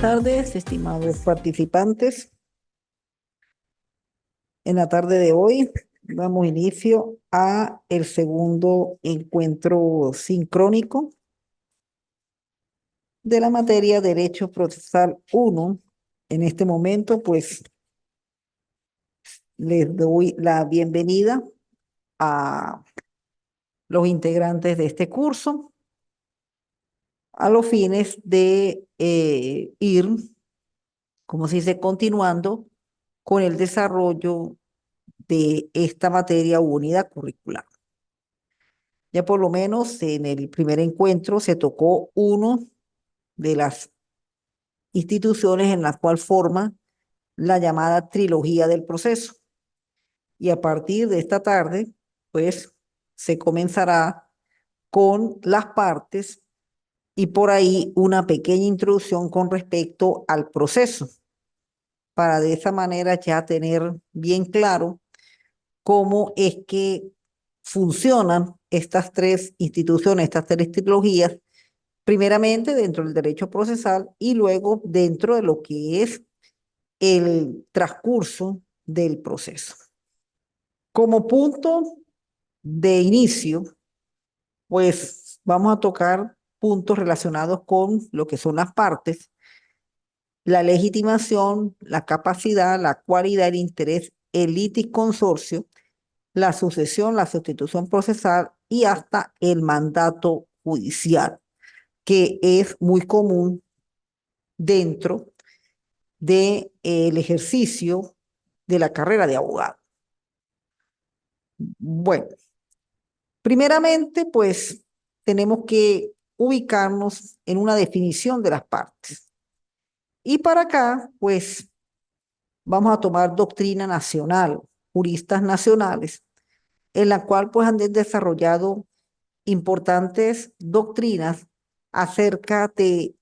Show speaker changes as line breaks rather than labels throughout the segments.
Tardes, estimados participantes. En la tarde de hoy damos inicio a el segundo encuentro sincrónico de la materia Derecho Procesal 1. En este momento, pues, les doy la bienvenida a los integrantes de este curso a los fines de ir, como se dice, continuando con el desarrollo de esta materia u unidad curricular. Ya por lo menos en el primer encuentro se tocó uno de las instituciones en la cual forma la llamada trilogía del proceso. Y a partir de esta tarde, pues se comenzará con las partes y por ahí una pequeña introducción con respecto al proceso, para de esa manera ya tener bien claro cómo es que funcionan estas tres instituciones, estas tres trilogías, primeramente dentro del derecho procesal y luego dentro de lo que es el transcurso del proceso. Como punto de inicio, pues vamos a tocar puntos relacionados con lo que son las partes, la legitimación, la capacidad, la cualidad, el interés, el litis consorcio, la sucesión, la sustitución procesal y hasta el mandato judicial, que es muy común dentro del ejercicio de la carrera de abogado. Bueno, primeramente, pues tenemos que ubicarnos en una definición de las partes. Y para acá, pues vamos a tomar doctrina nacional, juristas nacionales, en la cual pues han desarrollado importantes doctrinas acerca de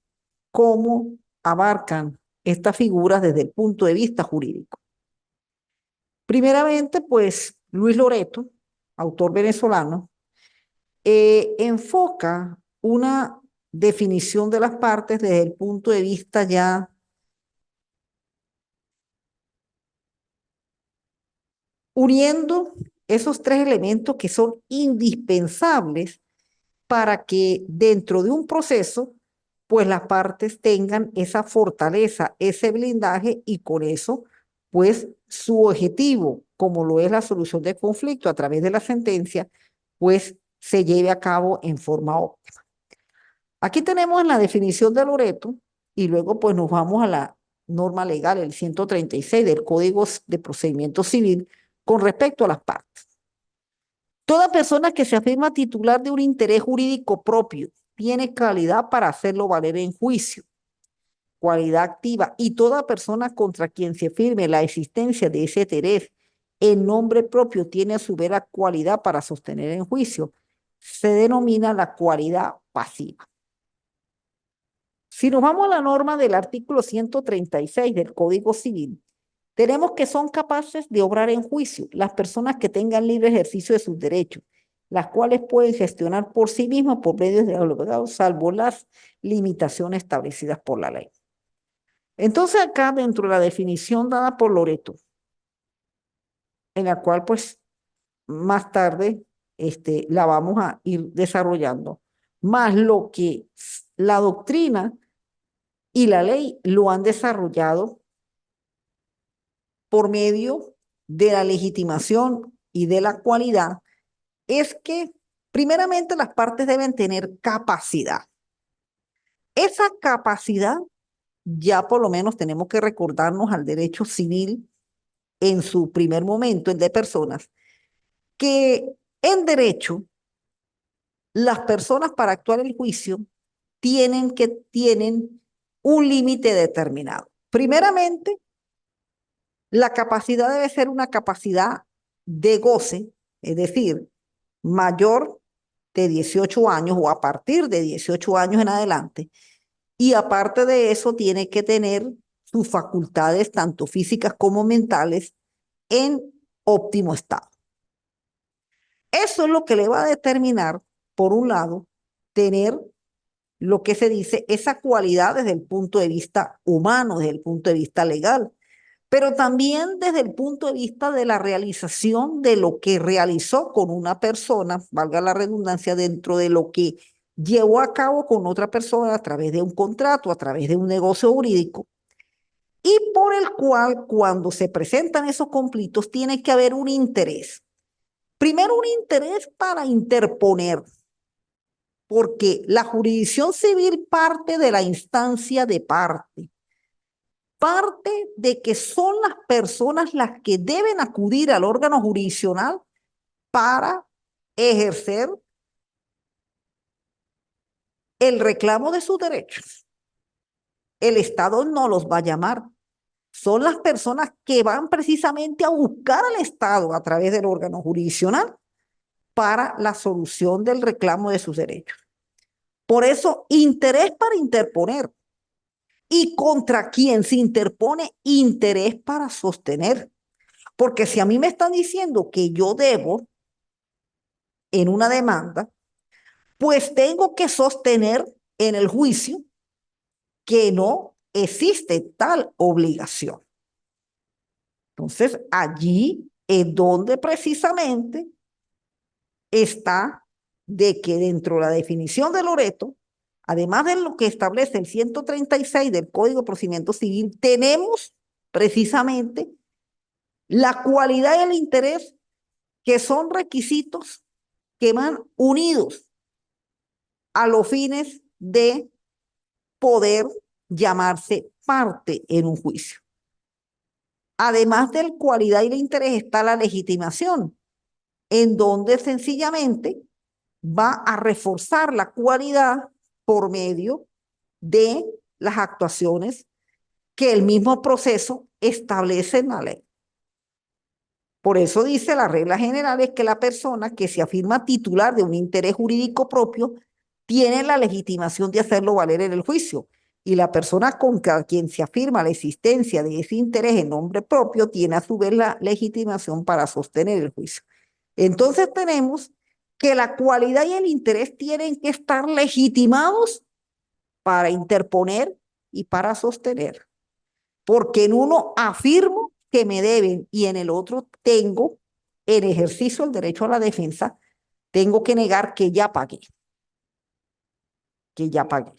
cómo abarcan estas figuras desde el punto de vista jurídico. Primeramente, pues Luis Loreto, autor venezolano, enfoca una definición de las partes desde el punto de vista ya uniendo esos tres elementos que son indispensables para que dentro de un proceso, pues las partes tengan esa fortaleza, ese blindaje y con eso, pues su objetivo, como lo es la solución de conflicto a través de la sentencia, pues se lleve a cabo en forma óptima. Aquí tenemos la definición de Loreto y luego pues nos vamos a la norma legal, el 136 del Código de Procedimiento Civil con respecto a las partes. Toda persona que se afirma titular de un interés jurídico propio tiene calidad para hacerlo valer en juicio, cualidad activa, y toda persona contra quien se afirme la existencia de ese interés en nombre propio tiene a su vez la cualidad para sostener en juicio. Se denomina la cualidad pasiva. Si nos vamos a la norma del artículo 136 del Código Civil, tenemos que son capaces de obrar en juicio las personas que tengan libre ejercicio de sus derechos, las cuales pueden gestionar por sí mismas por medios de abogados, salvo las limitaciones establecidas por la ley. Entonces acá dentro de la definición dada por Loreto, en la cual pues más tarde la vamos a ir desarrollando, más lo que la doctrina y la ley lo han desarrollado por medio de la legitimación y de la cualidad, es que primeramente las partes deben tener capacidad. Esa capacidad ya por lo menos tenemos que recordarnos al derecho civil en su primer momento, el de personas, que en derecho las personas para actuar el juicio tienen un límite determinado. Primeramente, la capacidad debe ser una capacidad de goce, es decir, mayor de 18 años o a partir de 18 años en adelante. Y aparte de eso, tiene que tener sus facultades, tanto físicas como mentales, en óptimo estado. Eso es lo que le va a determinar, por un lado, tener lo que se dice, esa cualidad desde el punto de vista humano, desde el punto de vista legal, pero también desde el punto de vista de la realización de lo que realizó con una persona, valga la redundancia, dentro de lo que llevó a cabo con otra persona a través de un contrato, a través de un negocio jurídico, y por el cual cuando se presentan esos conflictos tiene que haber un interés. Primero, un interés para interponer, porque la jurisdicción civil parte de la instancia de parte, parte de que son las personas las que deben acudir al órgano jurisdiccional para ejercer el reclamo de sus derechos. El Estado no los va a llamar. Son las personas que van precisamente a buscar al Estado a través del órgano jurisdiccional para la solución del reclamo de sus derechos. Por eso, interés para interponer. ¿Y contra quién se interpone? Interés para sostener. Porque si a mí me están diciendo que yo debo en una demanda, pues tengo que sostener en el juicio que no existe tal obligación. Entonces, allí es donde precisamente está de que dentro de la definición de Loreto, además de lo que establece el 136 del Código de Procedimiento Civil, tenemos precisamente la cualidad y el interés, que son requisitos que van unidos a los fines de poder llamarse parte en un juicio. Además de la cualidad y el interés está la legitimación, en donde sencillamente va a reforzar la cualidad por medio de las actuaciones que el mismo proceso establece en la ley. Por eso dice la regla general es que la persona que se afirma titular de un interés jurídico propio tiene la legitimación de hacerlo valer en el juicio, y la persona con quien se afirma la existencia de ese interés en nombre propio tiene a su vez la legitimación para sostener el juicio. Entonces tenemos que la cualidad y el interés tienen que estar legitimados para interponer y para sostener. Porque en uno afirmo que me deben y en el otro tengo el ejercicio del derecho a la defensa, tengo que negar que ya pagué, que ya pagué.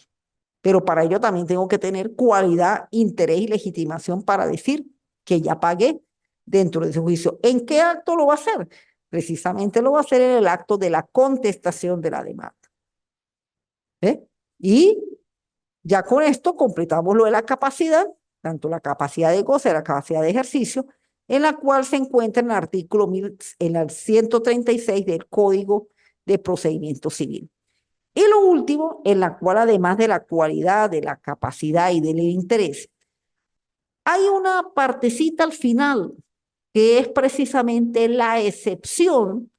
Pero para ello también tengo que tener cualidad, interés y legitimación para decir que ya pagué dentro de ese juicio. ¿En qué acto lo va a hacer? Precisamente lo va a hacer en el acto de la contestación de la demanda. ¿Eh? Y ya con esto completamos lo de la capacidad, tanto la capacidad de goce, la capacidad de ejercicio, en la cual se encuentra en el artículo en el 136 del Código de Procedimiento Civil. Y lo último, en la cual además de la cualidad, de la capacidad y del interés, hay una partecita al final que es precisamente la excepción,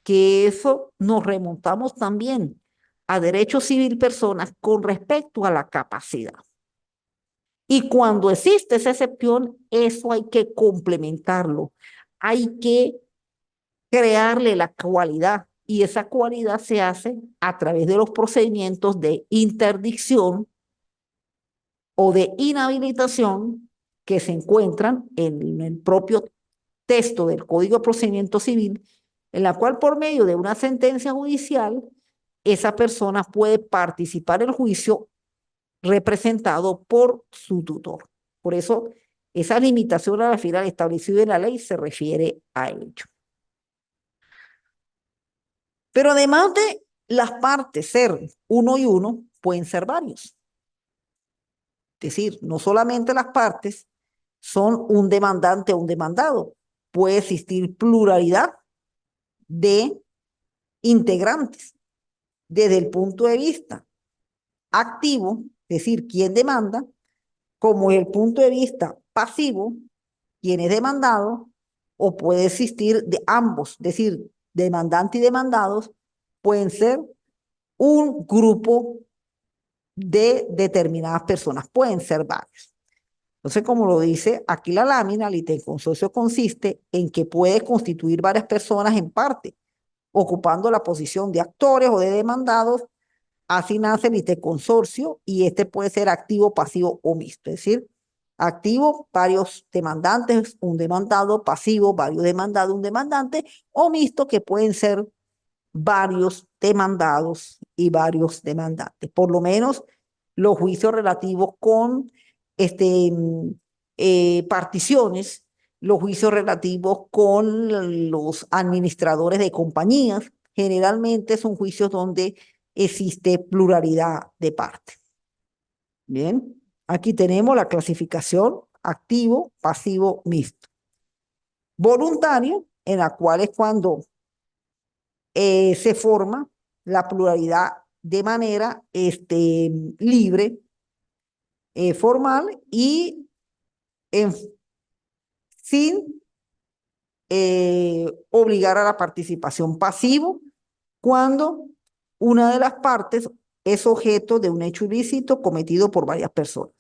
que eso nos remontamos también a derecho civil personas con respecto a la capacidad. Y cuando existe esa excepción, eso hay que complementarlo, hay que crearle la cualidad, y esa cualidad se hace a través de los procedimientos de interdicción o de inhabilitación que se encuentran en el propio texto del Código de Procedimiento Civil, en la cual por medio de una sentencia judicial, esa persona puede participar en el juicio representado por su tutor. Por eso, esa limitación a la final establecida en la ley se refiere a ello. Pero además de las partes ser uno y uno, pueden ser varios. Es decir, no solamente las partes son un demandante o un demandado, puede existir pluralidad de integrantes desde el punto de vista activo, es decir, quién demanda, como el punto de vista pasivo, quién es demandado, o puede existir de ambos, es decir, demandante y demandados pueden ser un grupo de determinadas personas, pueden ser varios. Entonces, como lo dice aquí la lámina, el consorcio consiste en que puede constituir varias personas en parte, ocupando la posición de actores o de demandados Así nace el litisconsorcio y este puede ser activo, pasivo o mixto. Es decir, activo, varios demandantes, un demandado, pasivo, varios demandados, un demandante, o mixto, que pueden ser varios demandados y varios demandantes. Por lo menos los juicios relativos con particiones, los juicios relativos con los administradores de compañías, generalmente son juicios donde existe pluralidad de partes. Bien, aquí tenemos la clasificación activo, pasivo, mixto. Voluntario, en la cual es cuando se forma la pluralidad de manera libre, formal y en, sin obligar a la participación. Pasivo, cuando una de las partes es objeto de un hecho ilícito cometido por varias personas.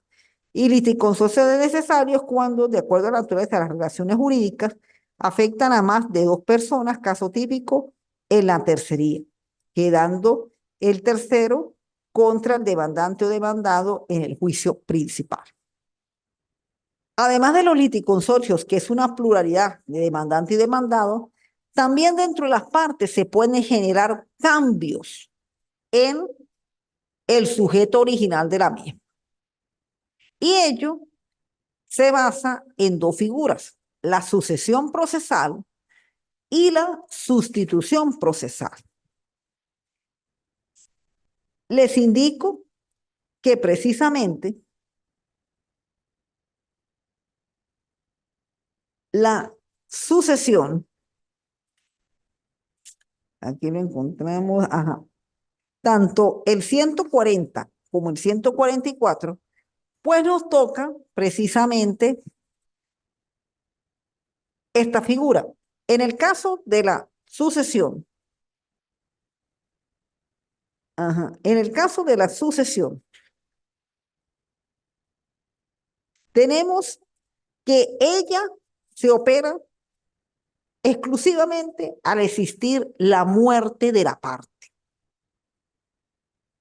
Y litisconsorcio de necesarios cuando, de acuerdo a la naturaleza de las relaciones jurídicas, afectan a más de dos personas, caso típico en la tercería, quedando el tercero contra el demandante o demandado en el juicio principal. Además de los liticonsorcios, que es una pluralidad de demandante y demandado, también dentro de las partes se pueden generar cambios en el sujeto original de la misma. Y ello se basa en dos figuras, la sucesión procesal y la sustitución procesal. Les indico que precisamente la sucesión, aquí lo encontramos, tanto el 140 como el 144, pues nos toca precisamente esta figura. En el caso de la sucesión, en el caso de la sucesión, tenemos que ella se opera exclusivamente al existir la muerte de la parte.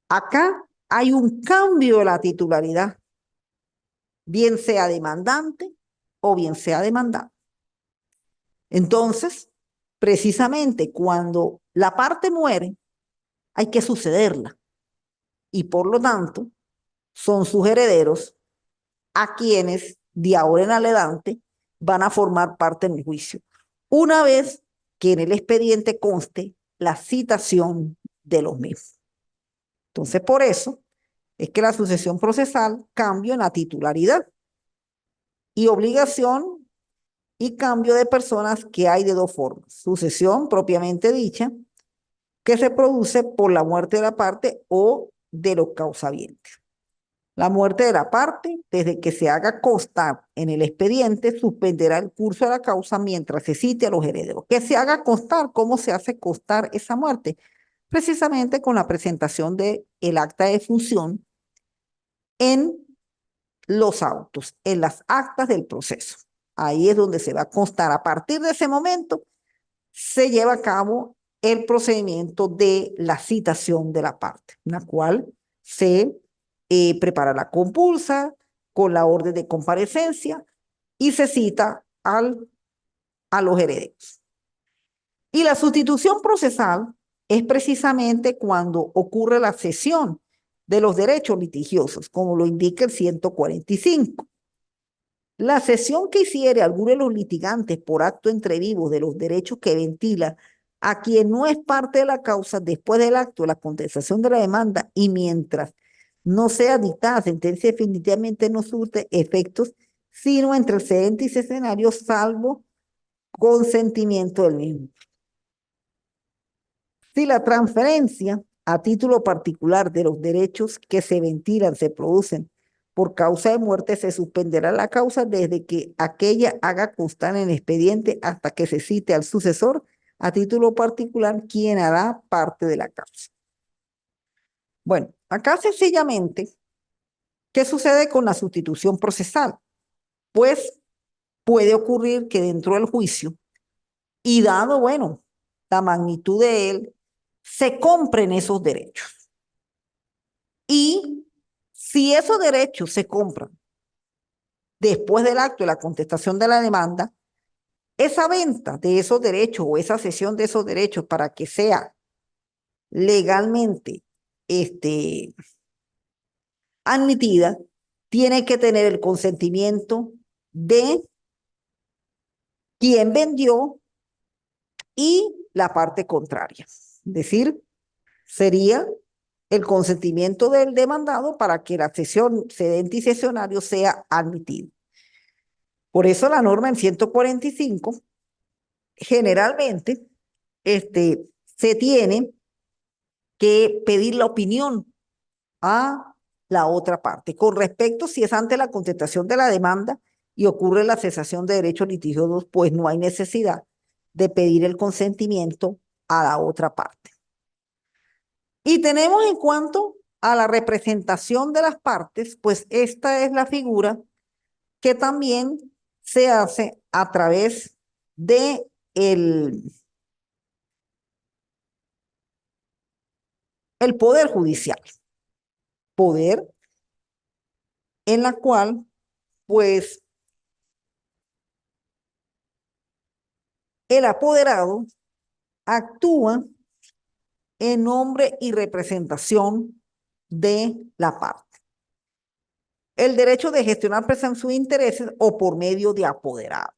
Acá hay un cambio de la titularidad, bien sea demandante o bien sea demandado. Entonces, precisamente cuando la parte muere, hay que sucederla y por lo tanto son sus herederos a quienes de ahora en adelante van a formar parte del juicio, una vez que en el expediente conste la citación de los mismos. Entonces, por eso es que la sucesión procesal cambia en la titularidad y obligación y cambio de personas que hay de dos formas. Sucesión propiamente dicha, que se produce por la muerte de la parte o de los causavientes. La muerte de la parte, desde que se haga constar en el expediente, suspenderá el curso de la causa mientras se cite a los herederos. Que se haga constar, ¿cómo se hace constar esa muerte? Precisamente con la presentación del acta de función en los autos, en las actas del proceso. Ahí es donde se va a constar. A partir de ese momento, se lleva a cabo el procedimiento de la citación de la parte, en la cual se prepara la compulsa con la orden de comparecencia y se cita a los herederos. Y la sustitución procesal es precisamente cuando ocurre la cesión de los derechos litigiosos, como lo indica el 145. La cesión que hiciere alguno de los litigantes por acto entre vivos de los derechos que ventila a quien no es parte de la causa después del acto de la contestación de la demanda y mientras no sea dictada sentencia definitivamente no surte efectos, sino entre el cedente y cesionario, salvo consentimiento del mismo. Si la transferencia a título particular de los derechos que se ventilan se producen por causa de muerte, se suspenderá la causa desde que aquella haga constar en el expediente hasta que se cite al sucesor a título particular, quien hará parte de la causa. Bueno, acá sencillamente, ¿qué sucede con la sustitución procesal? Pues puede ocurrir que dentro del juicio, y dado, bueno, la magnitud de él, se compren esos derechos. Si esos derechos se compran después del acto de la contestación de la demanda, esa venta de esos derechos o esa cesión de esos derechos para que sea legalmente este, admitida, tiene que tener el consentimiento de quien vendió y la parte contraria. Es decir, sería el consentimiento del demandado para que la cesión cedente y cesionario sea admitido. Por eso la norma en 145 generalmente se tiene que pedir la opinión a la otra parte. Con respecto si es ante la contestación de la demanda y ocurre la cesación de derechos litigiosos, pues no hay necesidad de pedir el consentimiento a la otra parte. Y tenemos en cuanto a la representación de las partes, pues esta es la figura que también se hace a través de el Poder Judicial. Poder en la cual, pues, el apoderado actúa en nombre y representación de la parte. El derecho de gestionar presan sus intereses o por medio de apoderado.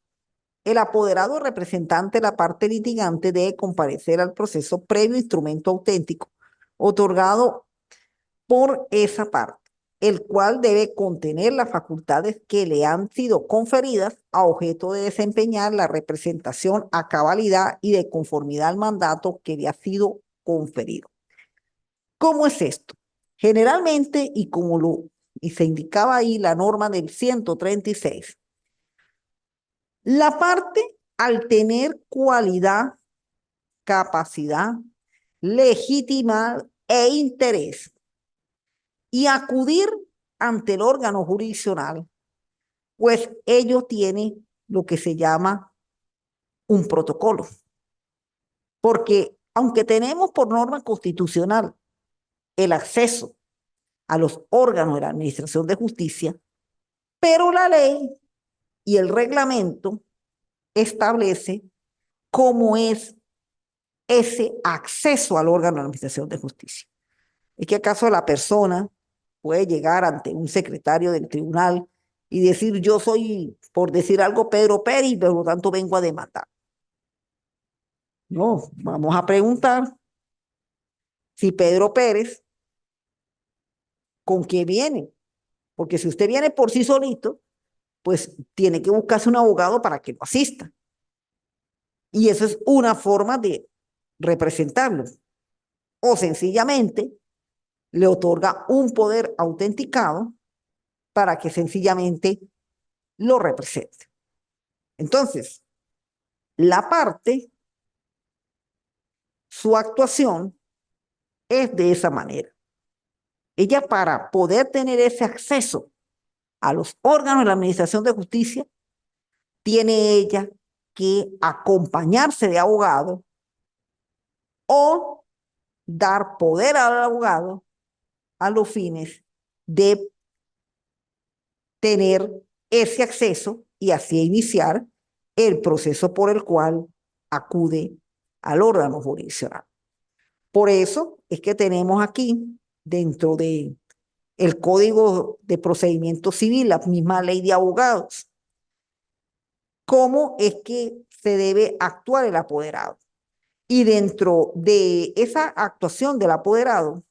El apoderado representante de la parte litigante debe comparecer al proceso previo instrumento auténtico otorgado por esa parte, el cual debe contener las facultades que le han sido conferidas a objeto de desempeñar la representación a cabalidad y de conformidad al mandato que le ha sido conferido. ¿Cómo es esto? Generalmente, y se indicaba ahí la norma del 136, la parte al tener cualidad, capacidad, legitimidad e interés y acudir ante el órgano jurisdiccional, pues ellos tienen lo que se llama un protocolo. Porque aunque tenemos por norma constitucional el acceso a los órganos de la Administración de Justicia, pero la ley y el reglamento establece cómo es ese acceso al órgano de la Administración de Justicia. ¿Es que acaso la persona puede llegar ante un secretario del tribunal y decir, yo soy, por decir algo, Pedro Pérez, y por lo tanto vengo a demandar? No, vamos a preguntar si Pedro Pérez, ¿con qué viene? Porque si usted viene por sí solito, pues tiene que buscarse un abogado para que lo asista. Y eso es una forma de representarlo. O sencillamente le otorga un poder autenticado para que sencillamente lo represente. Entonces, la parte, su actuación es de esa manera. Ella, para poder tener ese acceso a los órganos de la Administración de Justicia, tiene ella que acompañarse de abogado o dar poder al abogado a los fines de tener ese acceso y así iniciar el proceso por el cual acude al órgano jurisdiccional. Por eso es que tenemos aquí, dentro de el Código de Procedimiento Civil, la misma ley de abogados, cómo es que se debe actuar el apoderado. Y dentro de esa actuación del apoderado,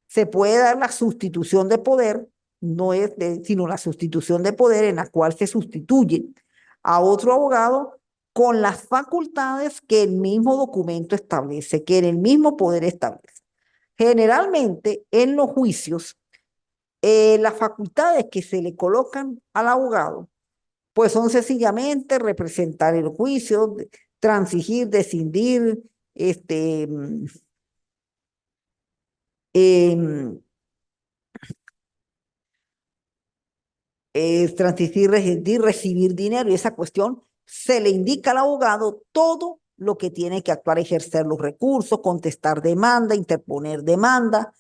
se puede dar la sustitución de poder, no es sino la sustitución de poder en la cual se sustituye a otro abogado con las facultades que el mismo documento establece, que en el mismo poder establece. Generalmente en los juicios, las facultades que se le colocan al abogado, pues son sencillamente representar el juicio, transigir, descindir, em, transigir, rescindir, recibir dinero, y esa cuestión se le indica al abogado todo lo que tiene que actuar, ejercer los recursos, contestar demanda, interponer demanda,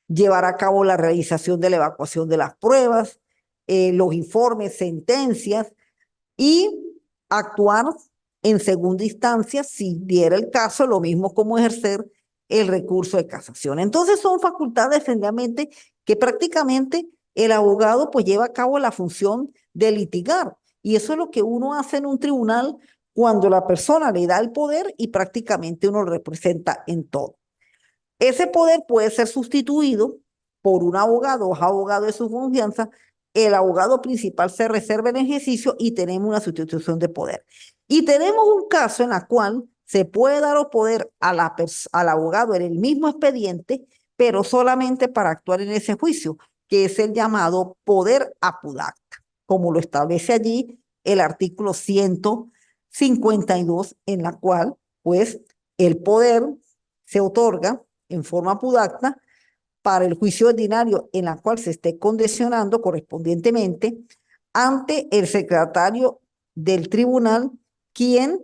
llevar a cabo la realización de la evacuación de las pruebas, los informes, sentencias y actuar en segunda instancia si diera el caso, lo mismo como ejercer el recurso de casación. Entonces son facultades generalmente que prácticamente el abogado pues lleva a cabo la función de litigar y eso es lo que uno hace en un tribunal cuando la persona le da el poder y prácticamente uno lo representa en todo. Ese poder puede ser sustituido por un abogado o abogado de su confianza. El abogado principal se reserva el ejercicio y tenemos una sustitución de poder. Y tenemos un caso en el cual se puede dar el poder al abogado en el mismo expediente, pero solamente para actuar en ese juicio, que es el llamado poder apudacta, como lo establece allí el artículo 152, en la cual, pues, el poder se otorga en forma pudacta para el juicio ordinario en la cual se esté condicionando correspondientemente ante el secretario del tribunal, quien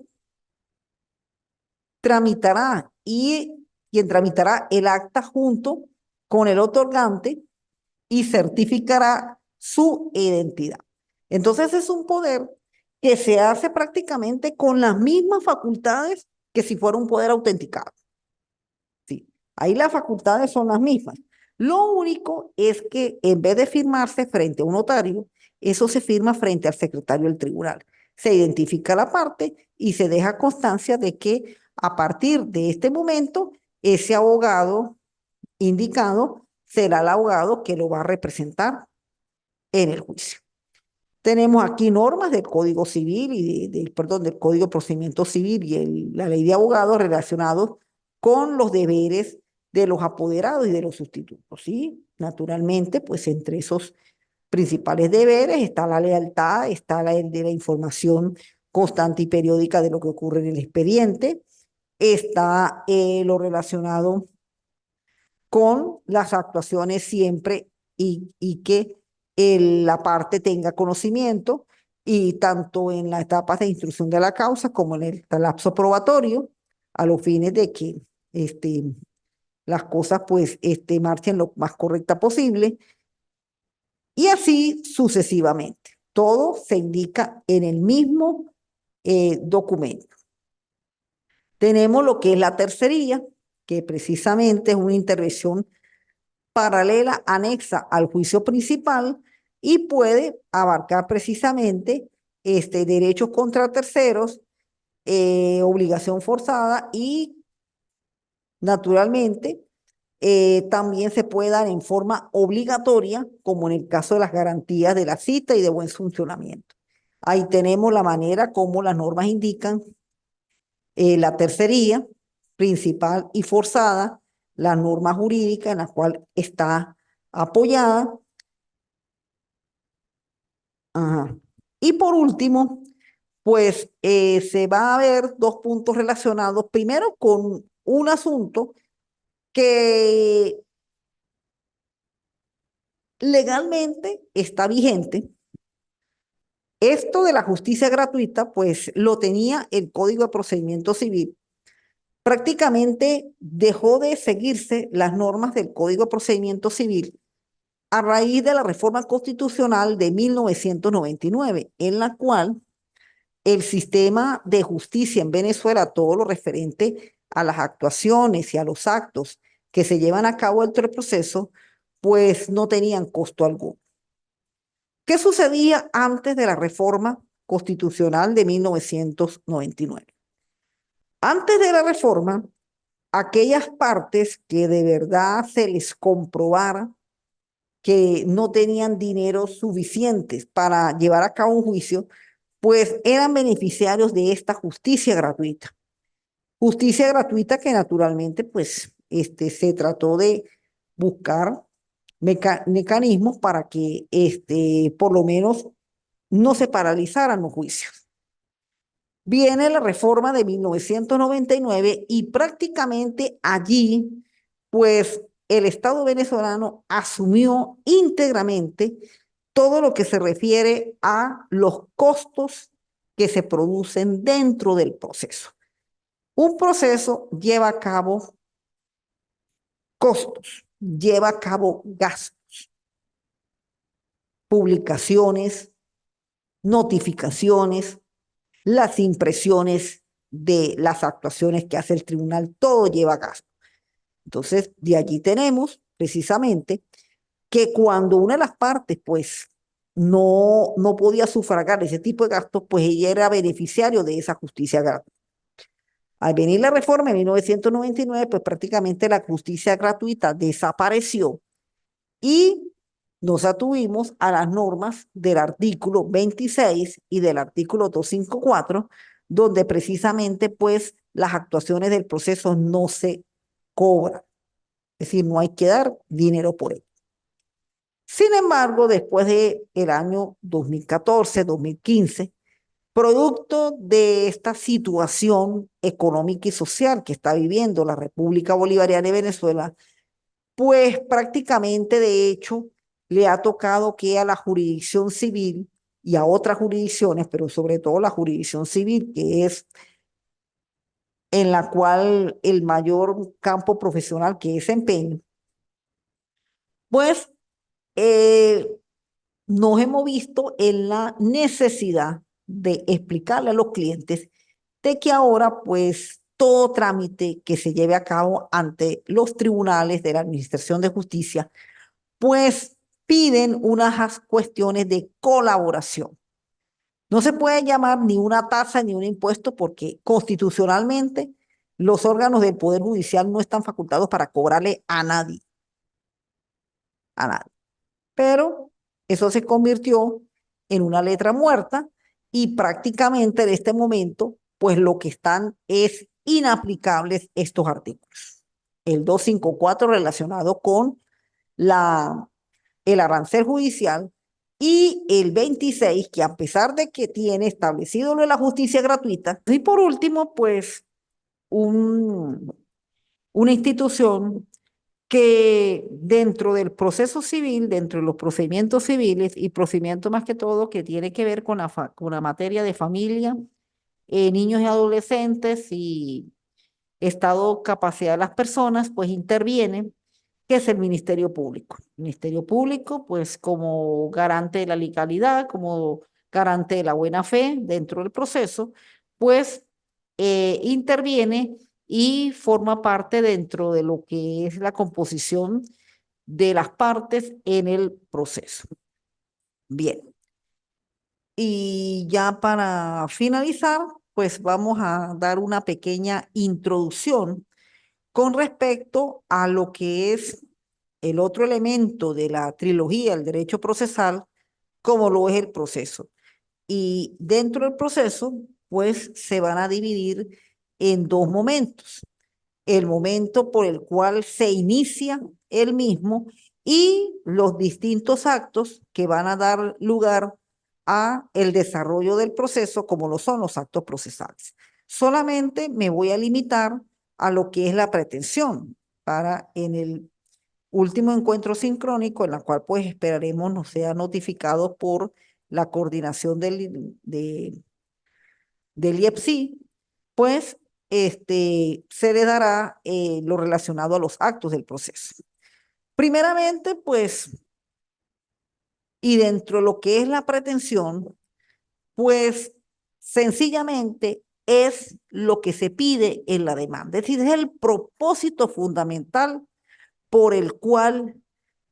tramitará y quien tramitará el acta junto con el otorgante y certificará su identidad. Entonces es un poder que se hace prácticamente con las mismas facultades que si fuera un poder autenticado. Sí, ahí las facultades son las mismas. Lo único es que en vez de firmarse frente a un notario, eso se firma frente al secretario del tribunal. Se identifica la parte y se deja constancia de que a partir de este momento, ese abogado indicado será el abogado que lo va a representar en el juicio. Tenemos aquí normas del Código Civil y perdón, del Código de Procedimiento Civil y la ley de abogados relacionados con los deberes de los apoderados y de los sustitutos, ¿sí? Naturalmente, pues entre esos principales deberes está la lealtad, está la de la información constante y periódica de lo que ocurre en el expediente, está lo relacionado con las actuaciones siempre y que la parte tenga conocimiento y tanto en las etapas de instrucción de la causa como en el lapso probatorio, a los fines de que las cosas pues marchen lo más correcta posible y así sucesivamente. Todo se indica en el mismo documento. Tenemos lo que es la tercería, que precisamente es una intervención paralela, anexa al juicio principal y puede abarcar precisamente derechos contra terceros, obligación forzada y naturalmente también se puede dar en forma obligatoria, como en el caso de las garantías de la cita y de buen funcionamiento. Ahí tenemos la manera como las normas indican la tercería principal y forzada, la norma jurídica en la cual está apoyada. Ajá. Y por último, pues se va a ver dos puntos relacionados, primero con un asunto que legalmente está vigente. Esto de la justicia gratuita, pues lo tenía el Código de Procedimiento Civil. Prácticamente dejó de seguirse las normas del Código de Procedimiento Civil a raíz de la reforma constitucional de 1999, en la cual el sistema de justicia en Venezuela, todo lo referente a las actuaciones y a los actos que se llevan a cabo dentro del proceso, pues no tenían costo alguno. ¿Qué sucedía antes de la reforma constitucional de 1999? Antes de la reforma, aquellas partes que de verdad se les comprobara que no tenían dinero suficientes para llevar a cabo un juicio, pues eran beneficiarios de esta justicia gratuita. Justicia gratuita que naturalmente pues se trató de buscar mecanismos para que por lo menos no se paralizaran los juicios. Viene la reforma de 1999 y prácticamente allí pues el Estado venezolano asumió íntegramente todo lo que se refiere a los costos que se producen dentro del proceso. Un proceso lleva a cabo costos. lleva a cabo gastos, publicaciones, notificaciones, las impresiones de las actuaciones que hace el tribunal, todo lleva gasto. Entonces, de allí tenemos precisamente que cuando una de las partes, pues, no podía sufragar ese tipo de gastos, pues ella era beneficiario de esa justicia gratuita. Al venir la reforma en 1999, pues prácticamente la justicia gratuita desapareció y nos atuvimos a las normas del artículo 26 y del artículo 254, donde precisamente pues las actuaciones del proceso no se cobran, es decir, no hay que dar dinero por ello. Sin embargo, después del año 2014, 2015, producto de esta situación económica y social que está viviendo la República Bolivariana de Venezuela, pues prácticamente de hecho le ha tocado que a la jurisdicción civil y a otras jurisdicciones, pero sobre todo la jurisdicción civil, que es en la cual el mayor campo profesional que desempeño, pues eh, nos hemos visto en la necesidad de explicarle a los clientes de que ahora pues todo trámite que se lleve a cabo ante los tribunales de la Administración de Justicia pues piden unas cuestiones de colaboración. No se puede llamar ni una tasa ni un impuesto porque constitucionalmente los órganos del Poder Judicial no están facultados para cobrarle a nadie, a nadie. Pero eso se convirtió en una letra muerta y prácticamente en este momento, pues lo que están es inaplicables estos artículos. El 254 relacionado con la el arancel judicial y el 26, que a pesar de que tiene establecido lo de la justicia gratuita, y por último, pues un, una institución que dentro del proceso civil, dentro de los procedimientos civiles y procedimientos más que todo que tiene que ver con la materia de familia, niños y adolescentes y estado capacidad de las personas, pues interviene que es el Ministerio Público. El Ministerio Público, pues como garante de la legalidad, como garante de la buena fe dentro del proceso, pues interviene y forma parte dentro de lo que es la composición de las partes en el proceso. Bien, y ya para finalizar, pues vamos a dar una pequeña introducción con respecto a lo que es el otro elemento de la trilogía, el derecho procesal, como lo es el proceso. Y dentro del proceso, pues se van a dividir en dos momentos. El momento por el cual se inicia el mismo y los distintos actos que van a dar lugar a el desarrollo del proceso, como lo son los actos procesales. Solamente me voy a limitar a lo que es la pretensión para en el último encuentro sincrónico, en la cual pues esperaremos nos sea notificado por la coordinación del IEPSI, pues se le dará lo relacionado a los actos del proceso. Primeramente, pues, y dentro de lo que es la pretensión, pues sencillamente es lo que se pide en la demanda, es decir, es el propósito fundamental por el cual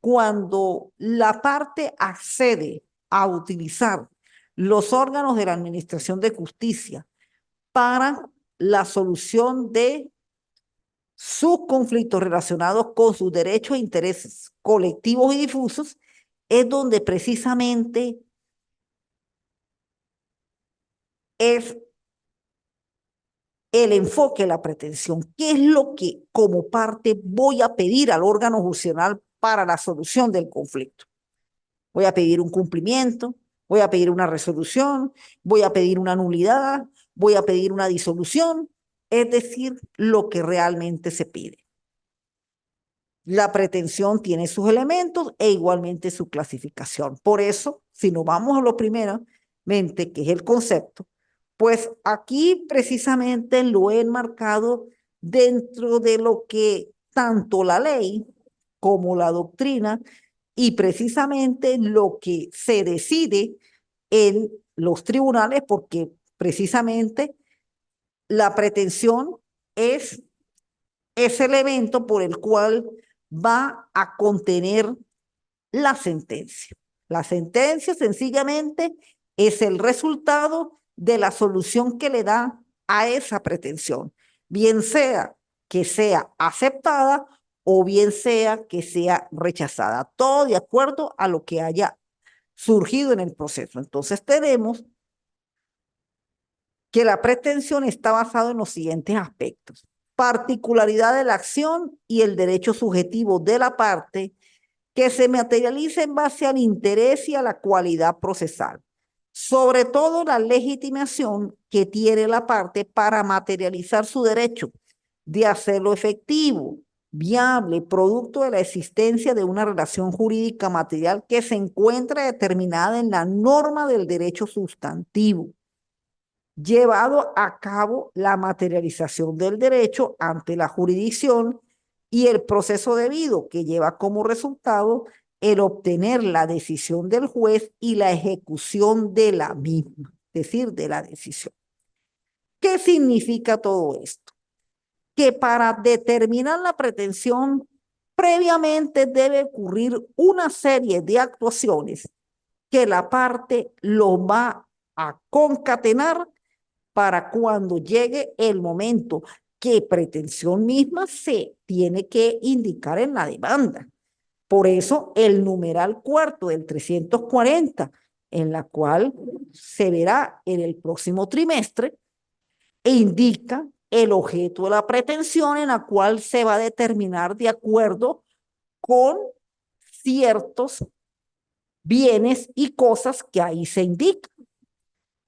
cuando la parte accede a utilizar los órganos de la Administración de Justicia para la solución de sus conflictos relacionados con sus derechos e intereses colectivos y difusos, es donde precisamente es el enfoque, la pretensión. ¿Qué es lo que como parte voy a pedir al órgano jurisdiccional para la solución del conflicto? Voy a pedir un cumplimiento, voy a pedir una resolución, voy a pedir una nulidad, voy a pedir una disolución, es decir, lo que realmente se pide. La pretensión tiene sus elementos e igualmente su clasificación. Por eso, si nos vamos a lo primeramente, que es el concepto, pues aquí precisamente lo he enmarcado dentro de lo que tanto la ley como la doctrina y precisamente lo que se decide en los tribunales, porque precisamente la pretensión es ese elemento por el cual va a contener la sentencia. La sentencia sencillamente es el resultado de la solución que le da a esa pretensión, bien sea que sea aceptada o bien sea que sea rechazada, todo de acuerdo a lo que haya surgido en el proceso. Entonces tenemos que la pretensión está basada en los siguientes aspectos: particularidad de la acción y el derecho subjetivo de la parte que se materializa en base al interés y a la cualidad procesal. Sobre todo la legitimación que tiene la parte para materializar su derecho de hacerlo efectivo, viable, producto de la existencia de una relación jurídica material que se encuentra determinada en la norma del derecho sustantivo, llevado a cabo la materialización del derecho ante la jurisdicción y el proceso debido que lleva como resultado el obtener la decisión del juez y la ejecución de la misma, es decir, de la decisión. ¿Qué significa todo esto? Que para determinar la pretensión previamente debe ocurrir una serie de actuaciones que la parte lo va a concatenar para cuando llegue el momento que pretensión misma se tiene que indicar en la demanda. Por eso el numeral cuarto del 340, en la cual se verá en el próximo trimestre, indica el objeto de la pretensión en la cual se va a determinar de acuerdo con ciertos bienes y cosas que ahí se indican.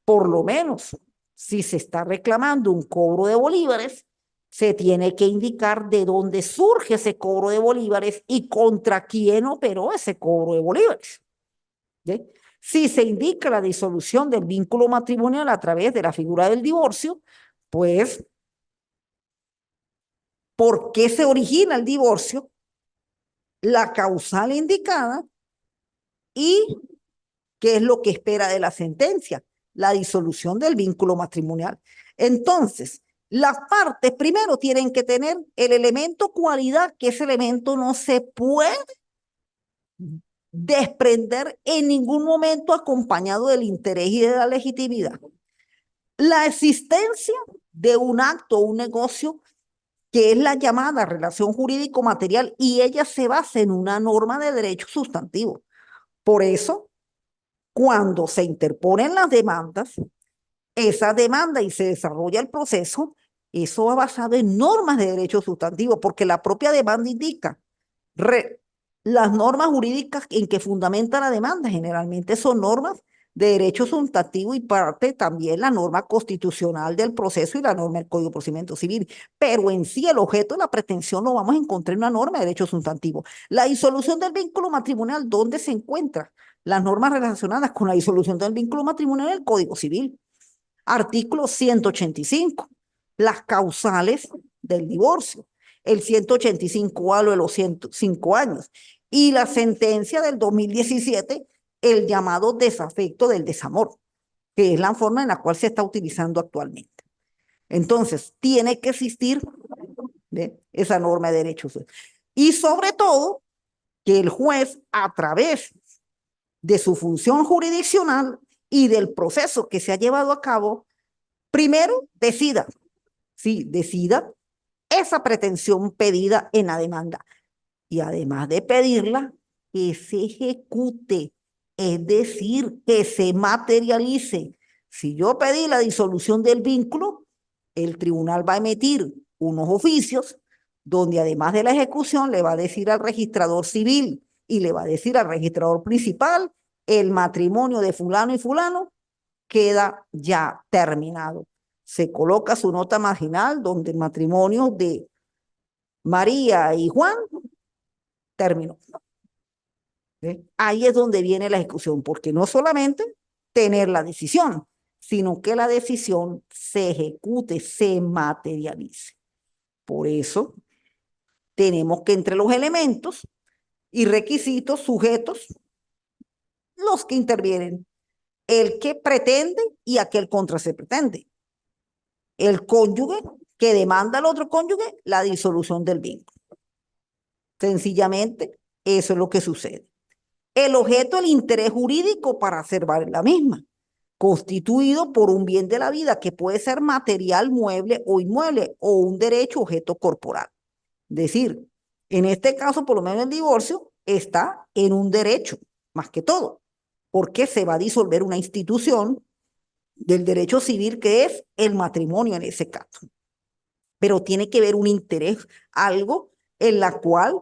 Por lo menos, si se está reclamando un cobro de bolívares, se tiene que indicar de dónde surge ese cobro de bolívares y contra quién operó ese cobro de bolívares. ¿Sí? Si se indica la disolución del vínculo matrimonial a través de la figura del divorcio, pues, ¿por qué se origina el divorcio? La causal indicada y qué es lo que espera de la sentencia, la disolución del vínculo matrimonial. Entonces, las partes primero tienen que tener el elemento cualidad, que ese elemento no se puede desprender en ningún momento acompañado del interés y de la legitimidad. La existencia de un acto o un negocio que es la llamada relación jurídico-material y ella se basa en una norma de derecho sustantivo. Por eso, cuando se interponen las demandas, esa demanda y se desarrolla el proceso, eso va basado en normas de derecho sustantivo, porque la propia demanda indica las normas jurídicas en que fundamenta la demanda. Generalmente son normas de derecho sustantivo y parte también la norma constitucional del proceso y la norma del Código de Procedimiento Civil. Pero en sí el objeto de la pretensión lo vamos a encontrar en una norma de derecho sustantivo. La disolución del vínculo matrimonial, ¿dónde se encuentra? Las normas relacionadas con la disolución del vínculo matrimonial en el Código Civil. Artículo 185, las causales del divorcio. El 185 habla de los 105 años. Y la sentencia del 2017, el llamado desafecto del desamor, que es la forma en la cual se está utilizando actualmente. Entonces, tiene que existir esa norma de derechos. Y sobre todo, que el juez, a través de su función jurisdiccional y del proceso que se ha llevado a cabo, primero decida, sí, decida esa pretensión pedida en la demanda. Y además de pedirla, que se ejecute, es decir, que se materialice. Si yo pedí la disolución del vínculo, el tribunal va a emitir unos oficios donde además de la ejecución le va a decir al registrador civil y le va a decir al registrador principal, el matrimonio de fulano y fulano queda ya terminado. Se coloca su nota marginal donde el matrimonio de María y Juan terminó. ¿Sí? Ahí es donde viene la ejecución, porque no solamente tener la decisión, sino que la decisión se ejecute, se materialice. Por eso tenemos que entre los elementos Y requisitos, sujetos, los que intervienen, el que pretende y aquel contra se pretende. El cónyuge que demanda al otro cónyuge la disolución del vínculo. Sencillamente, eso es lo que sucede. El objeto, el interés jurídico para hacer valer la misma, constituido por un bien de la vida que puede ser material, mueble o inmueble, o un derecho objeto corporal. Es decir, en este caso, por lo menos el divorcio está en un derecho, más que todo, porque se va a disolver una institución del derecho civil que es el matrimonio en ese caso. Pero tiene que ver un interés, algo en la cual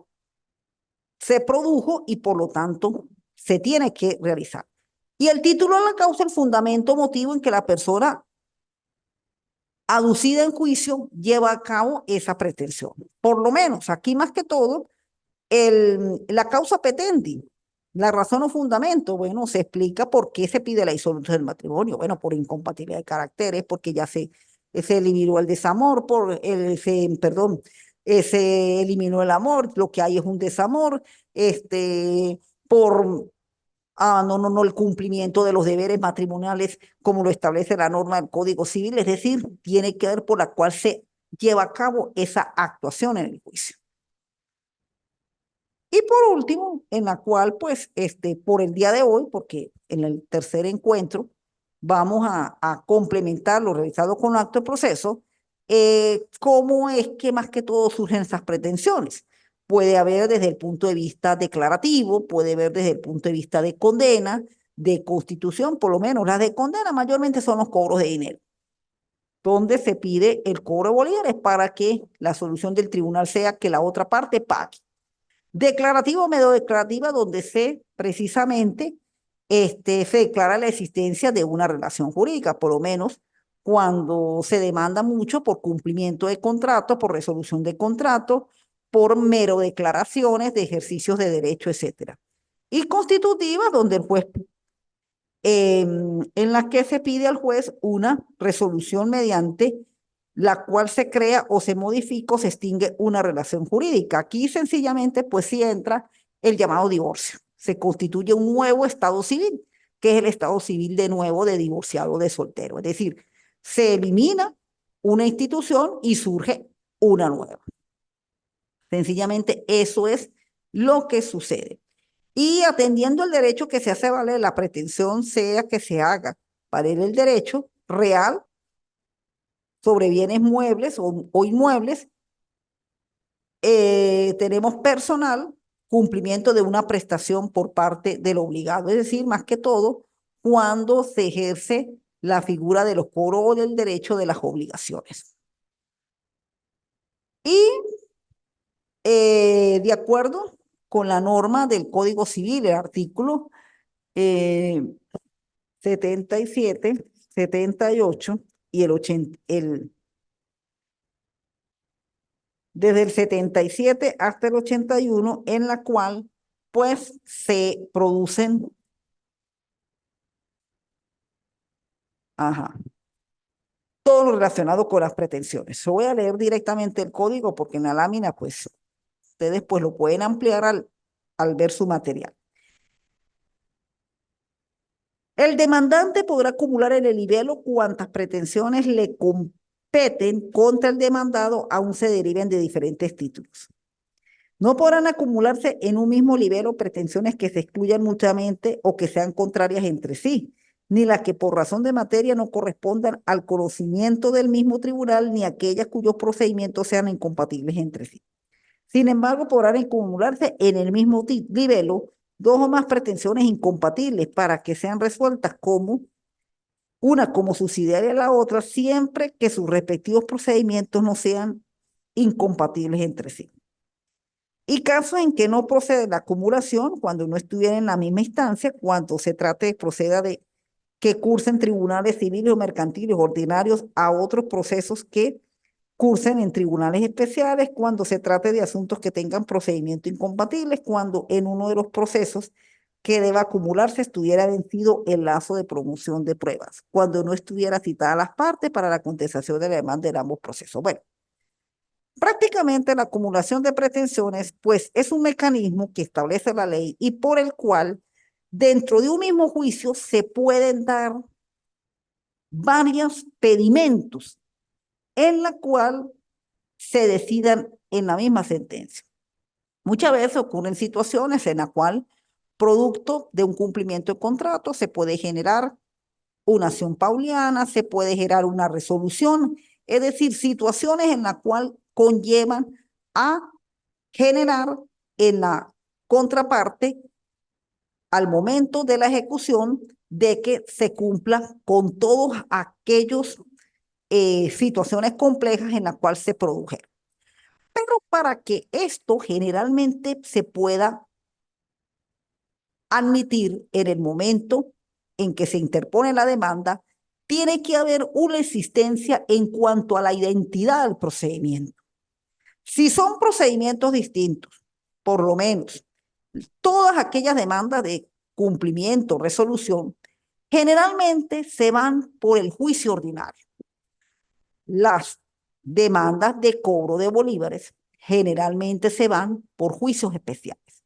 se produjo y por lo tanto se tiene que realizar. Y el título de la causa, el fundamento motivo en que la persona aducida en juicio lleva a cabo esa pretensión. Por lo menos, aquí más que todo, la causa petendi, la razón o fundamento, bueno, se explica por qué se pide la disolución del matrimonio. Bueno, por incompatibilidad de caracteres, porque ya se eliminó el desamor, perdón, se eliminó el amor, lo que hay es un desamor, por no, el cumplimiento de los deberes matrimoniales como lo establece la norma del Código Civil, es decir, tiene que ver por la cual se lleva a cabo esa actuación en el juicio. Y por último, en la cual, pues, por el día de hoy, porque en el tercer encuentro vamos a complementar lo realizado con el acto de proceso, cómo es que más que todo surgen esas pretensiones. Puede haber desde el punto de vista declarativo, puede haber desde el punto de vista de condena, de constitución, por lo menos las de condena mayormente son los cobros de dinero, donde se pide el cobro de bolívares para que la solución del tribunal sea que la otra parte pague. Declarativo o medio declarativa, donde precisamente se declara la existencia de una relación jurídica, por lo menos cuando se demanda mucho por cumplimiento de contrato, por resolución de contrato, por mero declaraciones de ejercicios de derecho, etcétera. Y constitutiva, donde el juez, en la que se pide al juez una resolución mediante la cual se crea o se modifica o se extingue una relación jurídica. Aquí sencillamente pues sí entra el llamado divorcio. Se constituye un nuevo estado civil, que es el estado civil de nuevo de divorciado o de soltero. Es decir, se elimina una institución y surge una nueva. Sencillamente eso es lo que sucede. Y atendiendo el derecho que se hace valer, la pretensión sea que se haga valer el derecho real sobre bienes muebles o inmuebles, tenemos personal, cumplimiento de una prestación por parte del obligado, es decir, más que todo, cuando se ejerce la figura de los cobros o del derecho de las obligaciones. Y de acuerdo con la norma del Código Civil, el artículo 77, 78 y desde el 77 hasta el 81, en la cual pues se producen, ajá, todo lo relacionado con las pretensiones. Yo voy a leer directamente el código porque en la lámina pues ustedes pues lo pueden ampliar al ver su material. El demandante podrá acumular en el libelo cuantas pretensiones le competen contra el demandado, aun se deriven de diferentes títulos. No podrán acumularse en un mismo libelo pretensiones que se excluyan mutuamente o que sean contrarias entre sí, ni las que por razón de materia no correspondan al conocimiento del mismo tribunal, ni aquellas cuyos procedimientos sean incompatibles entre sí. Sin embargo, podrán acumularse en el mismo libelo dos o más pretensiones incompatibles para que sean resueltas como una como subsidiaria a la otra, siempre que sus respectivos procedimientos no sean incompatibles entre sí. Y casos en que no procede la acumulación, cuando no estuviera en la misma instancia, cuando se trate de proceda de que cursen tribunales civiles o mercantiles ordinarios a otros procesos que cursen en tribunales especiales, cuando se trate de asuntos que tengan procedimientos incompatibles, cuando en uno de los procesos que deba acumularse estuviera vencido el lazo de promoción de pruebas, cuando no estuviera citada las partes para la contestación de la demanda en ambos procesos. Bueno, Prácticamente la acumulación de pretensiones, pues, es un mecanismo que establece la ley y por el cual dentro de un mismo juicio se pueden dar varios pedimentos en la cual se decidan en la misma sentencia. Muchas veces ocurren situaciones en la cual, producto de un cumplimiento de contrato, se puede generar una acción pauliana, se puede generar una resolución, es decir, situaciones en las cuales conllevan a generar en la contraparte al momento de la ejecución de que se cumpla con todos aquellos situaciones complejas en las cuales se produjeron. Pero para que esto generalmente se pueda admitir en el momento en que se interpone la demanda, tiene que haber una existencia en cuanto a la identidad del procedimiento. Si son procedimientos distintos, por lo menos todas aquellas demandas de cumplimiento, resolución, generalmente se van por el juicio ordinario. Las demandas de cobro de bolívares generalmente se van por juicios especiales.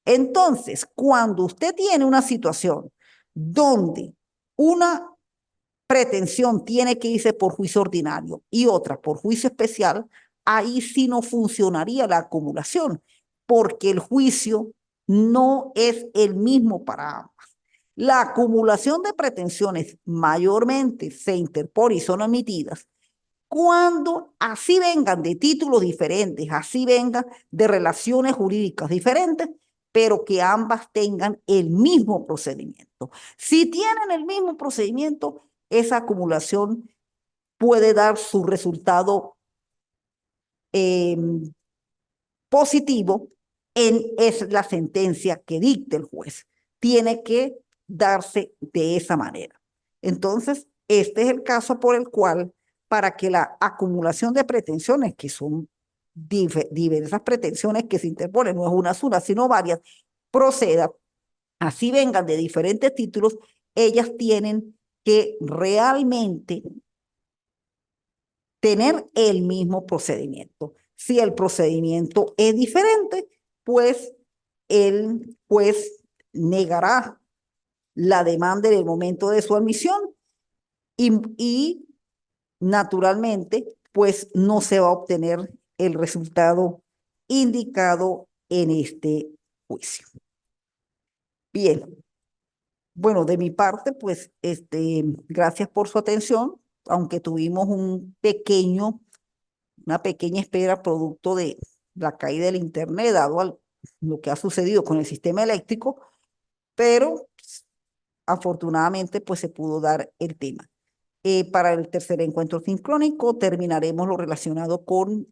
Entonces, cuando usted tiene una situación donde una pretensión tiene que irse por juicio ordinario y otra por juicio especial, ahí sí no funcionaría la acumulación, porque el juicio no es el mismo para ambas. La acumulación de pretensiones mayormente se interpone y son admitidas cuando así vengan de títulos diferentes, así vengan de relaciones jurídicas diferentes, pero que ambas tengan el mismo procedimiento. Si tienen el mismo procedimiento, esa acumulación puede dar su resultado eh, positivo es la sentencia que dicte el juez. Tiene que darse de esa manera. Entonces, este es el caso por el cual, para que la acumulación de pretensiones, que son diversas pretensiones que se interponen, no es una sola, sino varias, proceda, así vengan de diferentes títulos, ellas tienen que realmente tener el mismo procedimiento. Si el procedimiento es diferente, pues el juez negará la demanda en el momento de su admisión y naturalmente, pues no se va a obtener el resultado indicado en este juicio. Bien, bueno, de mi parte, pues gracias por su atención, aunque tuvimos una pequeña espera producto de la caída del Internet, dado lo que ha sucedido con el sistema eléctrico, pero afortunadamente pues se pudo dar el tema. Para el tercer encuentro sincrónico terminaremos lo relacionado con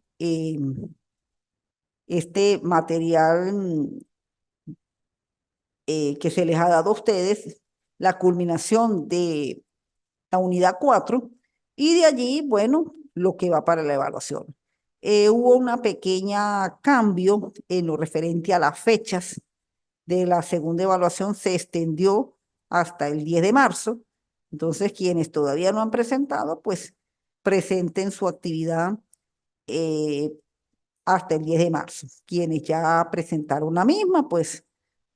este material que se les ha dado a ustedes, la culminación de la unidad 4 y de allí, bueno, lo que va para la evaluación. Hubo una pequeña cambio en lo referente a las fechas de la segunda evaluación, se extendió hasta el 10 de marzo. Entonces, quienes todavía no han presentado, pues presenten su actividad eh, hasta el 10 de marzo. Quienes ya presentaron la misma, pues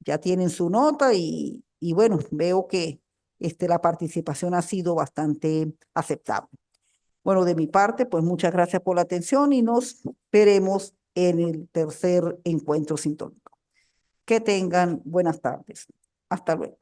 ya tienen su nota y bueno, veo que la participación ha sido bastante aceptable. Bueno, de mi parte, pues muchas gracias por la atención y nos veremos en el tercer encuentro sintónico. Que tengan buenas tardes. Hasta luego.